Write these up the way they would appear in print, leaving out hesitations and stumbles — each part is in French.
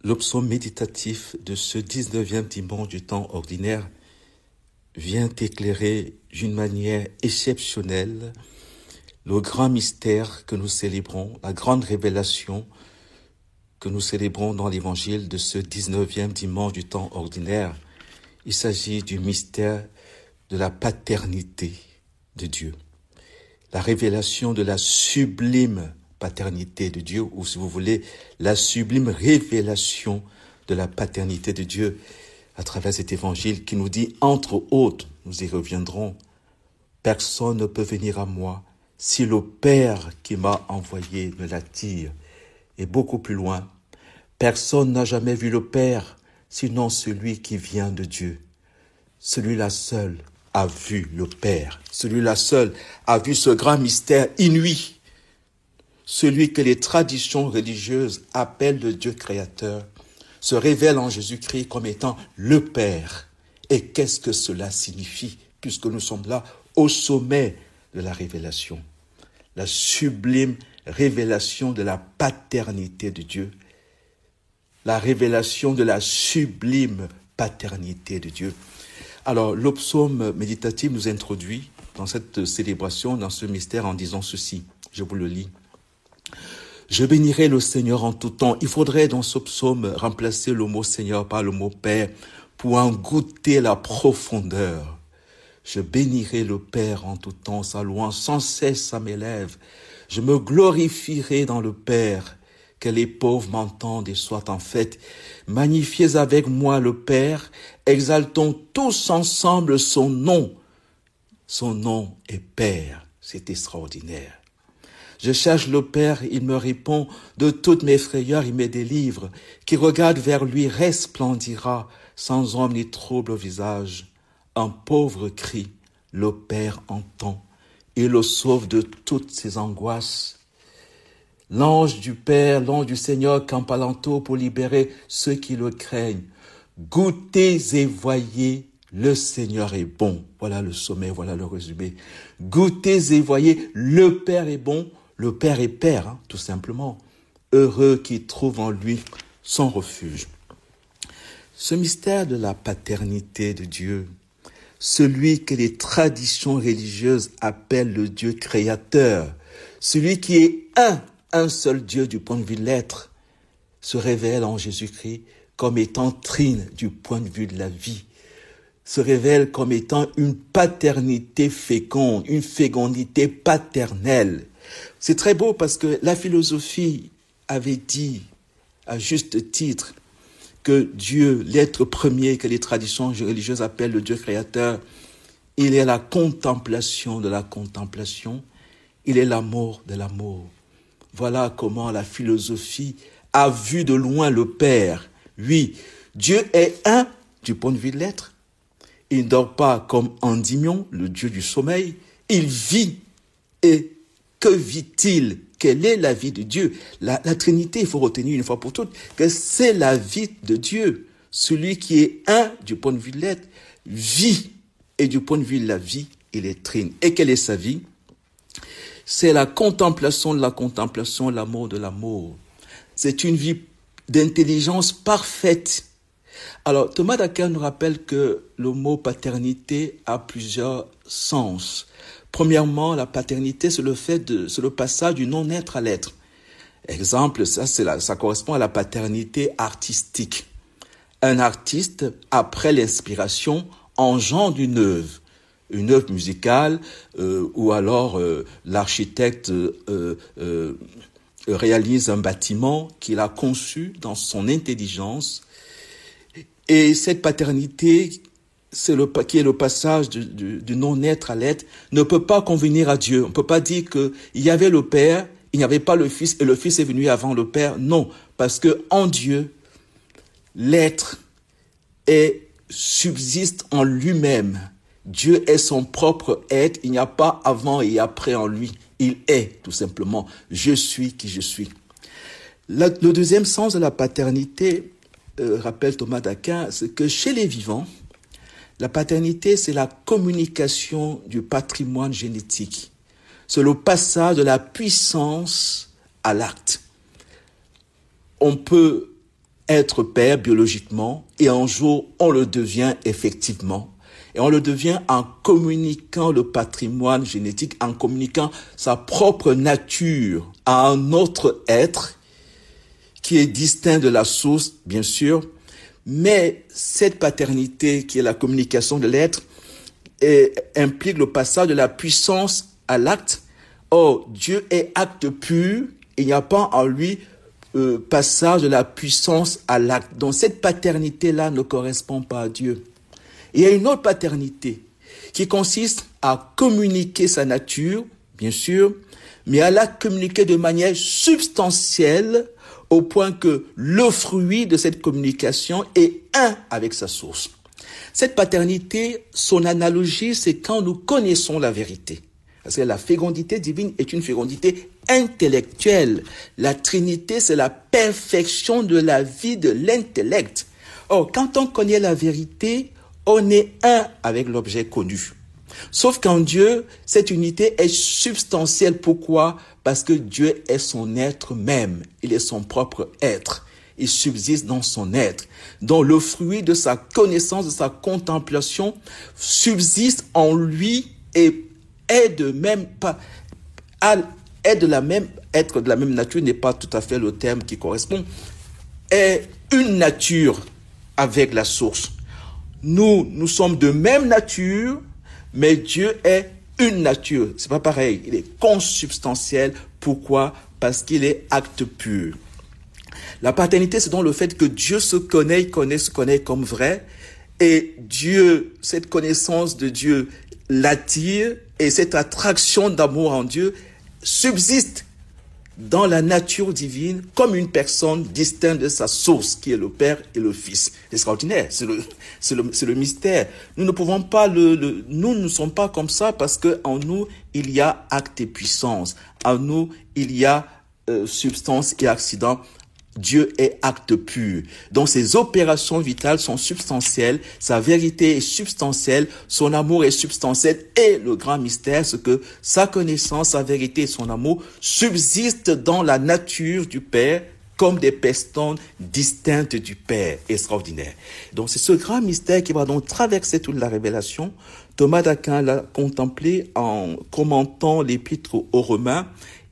Le psaume méditatif de ce 19e dimanche du temps ordinaire vient éclairer d'une manière exceptionnelle le grand mystère que nous célébrons, la grande révélation que nous célébrons dans l'évangile de ce 19e dimanche du temps ordinaire. Il s'agit du mystère de la paternité de Dieu, la révélation de la sublime paternité de Dieu, ou si vous voulez, la sublime révélation de la paternité de Dieu à travers cet évangile qui nous dit, entre autres, nous y reviendrons, personne ne peut venir à moi si le Père qui m'a envoyé ne l'attire. Et beaucoup plus loin, personne n'a jamais vu le Père sinon celui qui vient de Dieu. Celui-là seul a vu le Père. Celui-là seul a vu ce grand mystère inouï. Celui que les traditions religieuses appellent le Dieu créateur se révèle en Jésus-Christ comme étant le Père. Et qu'est-ce que cela signifie, puisque nous sommes là au sommet de la révélation? La sublime révélation de la paternité de Dieu. La révélation de la sublime paternité de Dieu. Alors, le psaume méditatif nous introduit dans cette célébration, dans ce mystère en disant ceci. Je vous le lis. Je bénirai le Seigneur en tout temps. Il faudrait dans ce psaume remplacer le mot Seigneur par le mot Père pour en goûter la profondeur. Je bénirai le Père en tout temps, sa louange sans cesse à mes lèvres. Je me glorifierai dans le Père, que les pauvres m'entendent et soient en fête. Magnifiez avec moi le Père, exaltons tous ensemble son nom. Son nom est Père, c'est extraordinaire. Je cherche le Père, il me répond, de toutes mes frayeurs il me délivre. Qui regarde vers lui resplendira, sans ombre ni trouble au visage. Un pauvre cri, le Père entend, il le sauve de toutes ses angoisses. L'ange du Père, l'ange du Seigneur campe alentour pour libérer ceux qui le craignent. Goûtez et voyez, le Seigneur est bon. Voilà le sommet, voilà le résumé. Goûtez et voyez, le Père est bon. Le Père est Père, tout simplement. Heureux qui trouve en lui son refuge. Ce mystère de la paternité de Dieu, celui que les traditions religieuses appellent le Dieu créateur, celui qui est un seul Dieu du point de vue de l'être, se révèle en Jésus-Christ comme étant trine du point de vue de la vie, se révèle comme étant une paternité féconde, une fécondité paternelle. C'est très beau parce que la philosophie avait dit, à juste titre, que Dieu, l'être premier que les traditions religieuses appellent le Dieu créateur, il est la contemplation de la contemplation, il est l'amour de l'amour. Voilà comment la philosophie a vu de loin le Père. Oui, Dieu est un du point de vue de l'être. Il ne dort pas comme Endymion, le dieu du sommeil. Il vit. Et que vit-il? Quelle est la vie de Dieu? La Trinité, il faut retenir une fois pour toutes que c'est la vie de Dieu. Celui qui est un du point de vue de l'être vit. Et du point de vue de la vie, il est trine. Et quelle est sa vie? C'est la contemplation de la contemplation, l'amour de l'amour. C'est une vie d'intelligence parfaite. Alors, Thomas d'Aquin nous rappelle que le mot paternité a plusieurs sens. Premièrement, la paternité, c'est le passage du non-être à l'être. Exemple, ça correspond à la paternité artistique. Un artiste, après l'inspiration, engendre une œuvre musicale, ou alors l'architecte réalise un bâtiment qu'il a conçu dans son intelligence. Et cette paternité, qui est le passage du non-être à l'être, ne peut pas convenir à Dieu. On ne peut pas dire qu'il y avait le Père, il n'y avait pas le Fils, et le Fils est venu avant le Père. Non, parce que en Dieu, l'être subsiste en lui-même. Dieu est son propre être, il n'y a pas avant et après en lui. Il est, tout simplement. Je suis qui je suis. Le deuxième sens de la paternité, rappelle Thomas d'Aquin, c'est que chez les vivants, la paternité, c'est la communication du patrimoine génétique. C'est le passage de la puissance à l'acte. On peut être père biologiquement et un jour on le devient effectivement. Et on le devient en communiquant le patrimoine génétique, en communiquant sa propre nature à un autre être qui est distinct de la source, bien sûr. Mais cette paternité qui est la communication de l'être implique le passage de la puissance à l'acte. Or, Dieu est acte pur, il n'y a pas en lui passage de la puissance à l'acte. Donc cette paternité-là ne correspond pas à Dieu. Il y a une autre paternité qui consiste à communiquer sa nature, bien sûr, mais à la communiquer de manière substantielle au point que le fruit de cette communication est un avec sa source. Cette paternité, son analogie, c'est quand nous connaissons la vérité. Parce que la fécondité divine est une fécondité intellectuelle. La Trinité, c'est la perfection de la vie de l'intellect. Or, quand on connaît la vérité, on est un avec l'objet connu. Sauf qu'en Dieu, cette unité est substantielle. Pourquoi? Parce que Dieu est son être même. Il est son propre être. Il subsiste dans son être. Donc le fruit de sa connaissance, de sa contemplation, subsiste en lui et est de même pas, est de la même, être de la même nature n'est pas tout à fait le terme qui correspond, est une nature avec la source. Nous sommes de même nature, mais Dieu est une nature. C'est pas pareil. Il est consubstantiel. Pourquoi? Parce qu'il est acte pur. La paternité, c'est donc le fait que Dieu se connaît comme vrai. Et Dieu, cette connaissance de Dieu l'attire. Et cette attraction d'amour en Dieu subsiste dans la nature divine comme une personne distincte de sa source, qui est le Père et le Fils. C'est extraordinaire, c'est le mystère. Nous ne pouvons pas nous ne sommes pas comme ça parce que en nous, il y a acte et puissance. En nous, il y a substance et accident. Dieu est acte pur. Donc ses opérations vitales sont substantielles, sa vérité est substantielle, son amour est substantiel et le grand mystère, c'est que sa connaissance, sa vérité et son amour subsistent dans la nature du Père comme des personnes distinctes du Père. Extraordinaire. Donc c'est ce grand mystère qui va donc traverser toute la révélation. Thomas d'Aquin l'a contemplé en commentant l'épître aux Romains.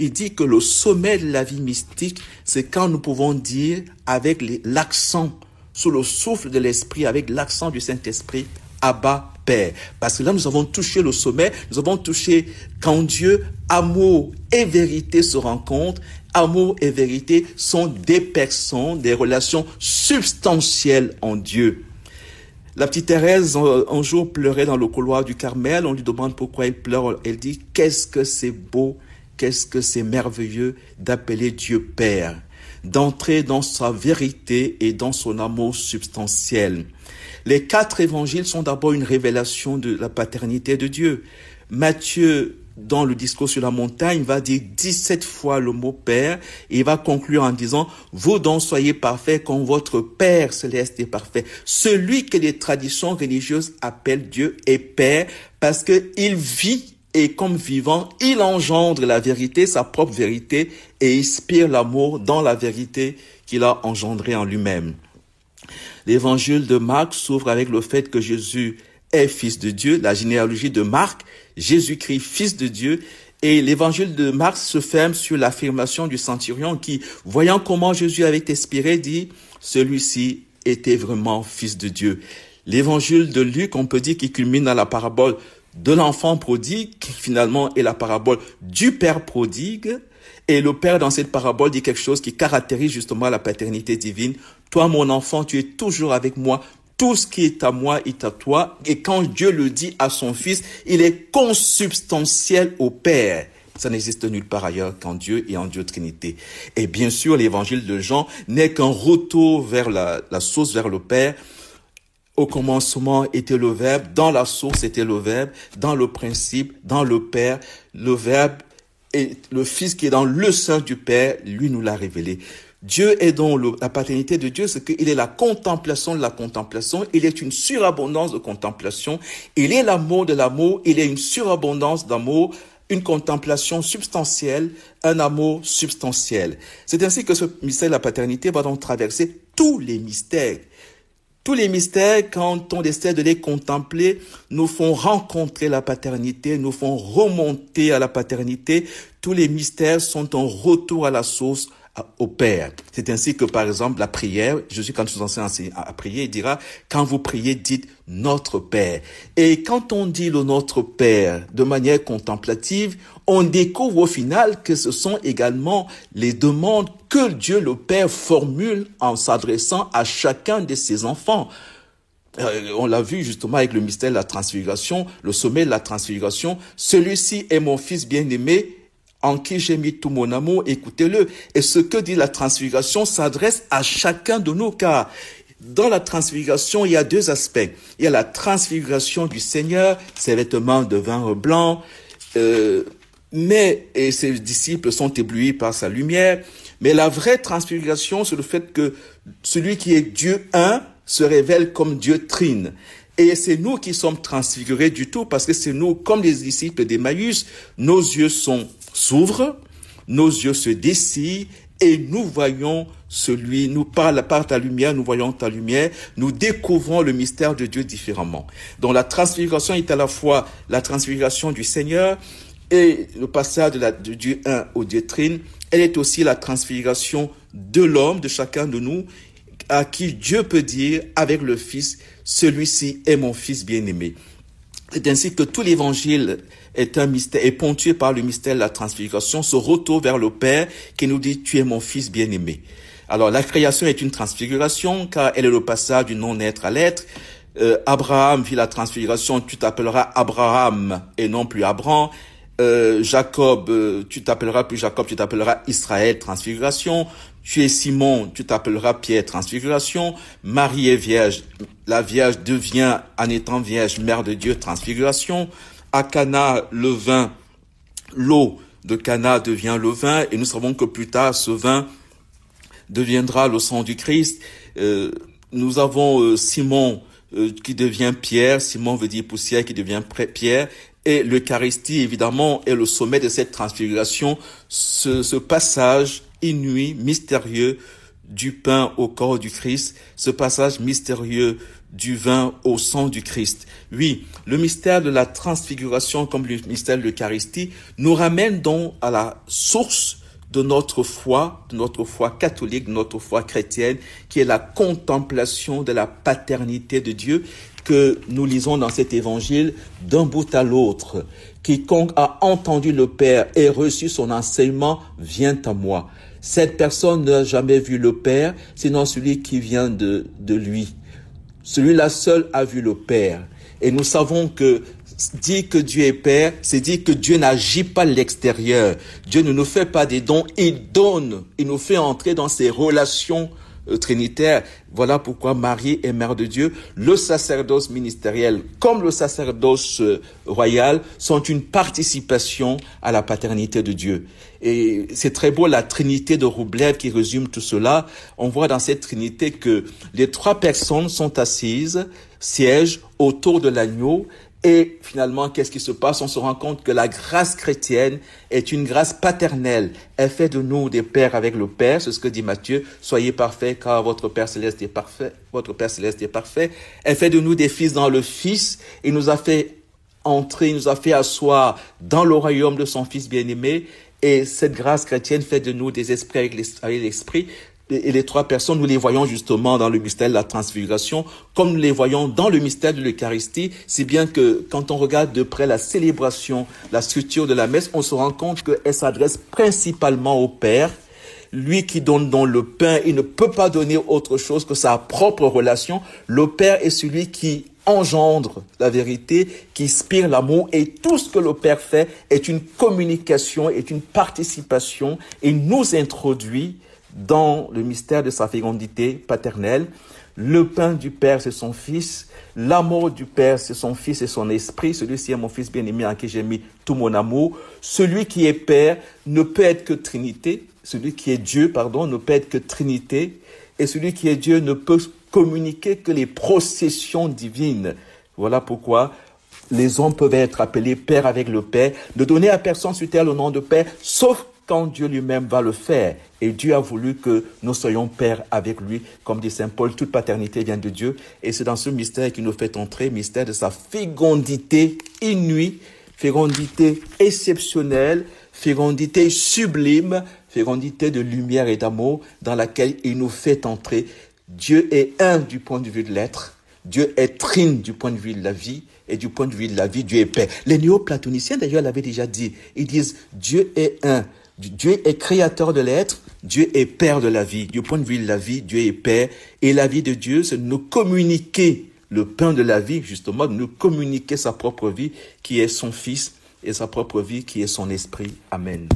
Il dit que le sommet de la vie mystique, c'est quand nous pouvons dire avec l'accent, sous le souffle de l'Esprit, avec l'accent du Saint-Esprit, Abba, Père. Parce que là, nous avons touché le sommet, nous avons touché quand Dieu, amour et vérité se rencontrent. Amour et vérité sont des personnes, des relations substantielles en Dieu. La petite Thérèse, un jour, pleurait dans le couloir du Carmel. On lui demande pourquoi elle pleure. Elle dit, qu'est-ce que c'est beau, qu'est-ce que c'est merveilleux d'appeler Dieu Père, d'entrer dans sa vérité et dans son amour substantiel. Les 4 évangiles sont d'abord une révélation de la paternité de Dieu. Matthieu, dans le discours sur la montagne, va dire 17 fois le mot Père et il va conclure en disant « Vous donc soyez parfaits comme votre Père céleste est parfait ». Celui que les traditions religieuses appellent Dieu est Père parce qu'il vit et comme vivant, il engendre la vérité, sa propre vérité, et inspire l'amour dans la vérité qu'il a engendrée en lui-même. L'évangile de Marc s'ouvre avec le fait que Jésus est fils de Dieu, la généalogie de Marc, Jésus-Christ, fils de Dieu, et l'évangile de Marc se ferme sur l'affirmation du centurion qui, voyant comment Jésus avait expiré, dit « Celui-ci était vraiment fils de Dieu ». L'évangile de Luc, on peut dire qu'il culmine dans la parabole de l'enfant prodigue, qui finalement est la parabole du père prodigue. Et le père, dans cette parabole, dit quelque chose qui caractérise justement la paternité divine. Toi, mon enfant, tu es toujours avec moi. Tout ce qui est à moi est à toi. Et quand Dieu le dit à son fils, il est consubstantiel au Père. Ça n'existe nulle part ailleurs qu'en Dieu et en Dieu Trinité. Et bien sûr, l'évangile de Jean n'est qu'un retour vers la source, vers le Père. Au commencement était le Verbe, dans la source était le Verbe, dans le principe, dans le Père, le Verbe et le Fils qui est dans le sein du Père, lui nous l'a révélé. Dieu est donc la paternité de Dieu, c'est qu'il est la contemplation de la contemplation, il est une surabondance de contemplation, il est l'amour de l'amour, il est une surabondance d'amour, une contemplation substantielle, un amour substantiel. C'est ainsi que ce mystère de la paternité va donc traverser tous les mystères. Tous les mystères, quand on essaie de les contempler, nous font rencontrer la paternité, nous font remonter à la paternité. Tous les mystères sont un retour à la source, au Père. C'est ainsi que, par exemple, la prière, Jésus, quand nous enseigne à prier, il dira, quand vous priez, dites notre Père. Et quand on dit le notre Père de manière contemplative, on découvre au final que ce sont également les demandes que Dieu le Père formule en s'adressant à chacun de ses enfants. On l'a vu justement avec le mystère de la transfiguration, le sommet de la transfiguration. Celui-ci est mon fils bien-aimé, en qui j'ai mis tout mon amour, écoutez-le. Et ce que dit la transfiguration s'adresse à chacun de nous, car dans la transfiguration, il y a deux aspects. Il y a la transfiguration du Seigneur, ses vêtements devinrent blancs, et ses disciples sont éblouis par sa lumière. Mais la vraie transfiguration, c'est le fait que celui qui est Dieu un se révèle comme Dieu trine. Et c'est nous qui sommes transfigurés du tout, parce que c'est nous, comme les disciples d'Emmaüs, nos yeux s'ouvrent, nos yeux se dessillent, et nous voyons par ta lumière, nous voyons ta lumière, nous découvrons le mystère de Dieu différemment. Donc la transfiguration est à la fois la transfiguration du Seigneur et le passage de Dieu un au Dieu trine. Elle est aussi la transfiguration de l'homme, de chacun de nous, à qui Dieu peut dire avec le Fils, celui-ci est mon Fils bien-aimé. C'est ainsi que tout l'évangile est un mystère, est ponctué par le mystère de la transfiguration, ce retour vers le Père qui nous dit, tu es mon Fils bien-aimé. Alors, la création est une transfiguration, car elle est le passage du non-être à l'être. Abraham vit la transfiguration, tu t'appelleras Abraham et non plus Abram. Jacob, tu t'appelleras plus Jacob, tu t'appelleras Israël, transfiguration. Tu es Simon, tu t'appelleras Pierre, transfiguration. Marie est vierge, la vierge devient, en étant vierge, mère de Dieu, transfiguration. À Cana, le vin, l'eau de Cana devient le vin, et nous savons que plus tard, ce vin deviendra le sang du Christ. Nous avons Simon qui devient Pierre, Simon veut dire poussière, qui devient Pierre, et l'Eucharistie, évidemment, est le sommet de cette transfiguration, ce passage inouï, mystérieux du pain au corps du Christ, ce passage mystérieux du vin au sang du Christ. Oui, le mystère de la transfiguration, comme le mystère de l'Eucharistie, nous ramène donc à la source de notre foi catholique, de notre foi chrétienne, qui est la contemplation de la paternité de Dieu, que nous lisons dans cet évangile d'un bout à l'autre. Quiconque a entendu le Père et reçu son enseignement vient à moi. Cette personne n'a jamais vu le Père, sinon celui qui vient de lui. Celui-là seul a vu le Père. Et nous savons que dire que Dieu est Père, c'est dire que Dieu n'agit pas de l'extérieur. Dieu ne nous fait pas des dons, il donne. Il nous fait entrer dans ses relations trinitaires. Voilà pourquoi Marie est mère de Dieu. Le sacerdoce ministériel, comme le sacerdoce royal, sont une participation à la paternité de Dieu. Et c'est très beau, la Trinité de Roublev qui résume tout cela. On voit dans cette Trinité que les trois personnes sont assises, siègent autour de l'agneau. Et finalement, qu'est-ce qui se passe? On se rend compte que la grâce chrétienne est une grâce paternelle. Elle fait de nous des pères avec le Père. C'est ce que dit Matthieu. Soyez parfaits car votre Père céleste est parfait. Votre Père céleste est parfait. Elle fait de nous des fils dans le Fils. Il nous a fait entrer, il nous a fait asseoir dans le royaume de son Fils bien-aimé. Et cette grâce chrétienne fait de nous des esprits avec l'Esprit. Et les trois personnes, nous les voyons justement dans le mystère de la transfiguration, comme nous les voyons dans le mystère de l'Eucharistie, si bien que quand on regarde de près la célébration, la structure de la messe, on se rend compte qu'elle s'adresse principalement au Père. Lui qui donne donc le pain, il ne peut pas donner autre chose que sa propre relation. Le Père est celui qui engendre la vérité, qui inspire l'amour, et tout ce que le Père fait est une communication, est une participation, et nous introduit dans le mystère de sa fécondité paternelle. Le pain du Père, c'est son Fils. L'amour du Père, c'est son Fils et son Esprit. Celui-ci est mon Fils bien-aimé en qui j'ai mis tout mon amour. Celui qui est Père ne peut être que Trinité. Celui qui est Dieu, ne peut être que Trinité. Et celui qui est Dieu ne peut communiquer que les processions divines. Voilà pourquoi les hommes peuvent être appelés Père avec le Père. Ne donner à personne sur terre le nom de Père, sauf quand Dieu lui-même va le faire. Et Dieu a voulu que nous soyons pères avec lui. Comme dit Saint Paul, toute paternité vient de Dieu. Et c'est dans ce mystère qu'il nous fait entrer, mystère de sa fécondité inouïe, fécondité exceptionnelle, fécondité sublime, fécondité de lumière et d'amour dans laquelle il nous fait entrer. Dieu est un du point de vue de l'être. Dieu est trine du point de vue de la vie. Et du point de vue de la vie, Dieu est Père. Les néo-platoniciens, d'ailleurs, l'avaient déjà dit. Ils disent, Dieu est un. Dieu est créateur de l'être. Dieu est Père de la vie. Du point de vue de la vie, Dieu est Père. Et la vie de Dieu, c'est de nous communiquer le pain de la vie, justement, de nous communiquer sa propre vie, qui est son Fils, et sa propre vie, qui est son Esprit. Amen.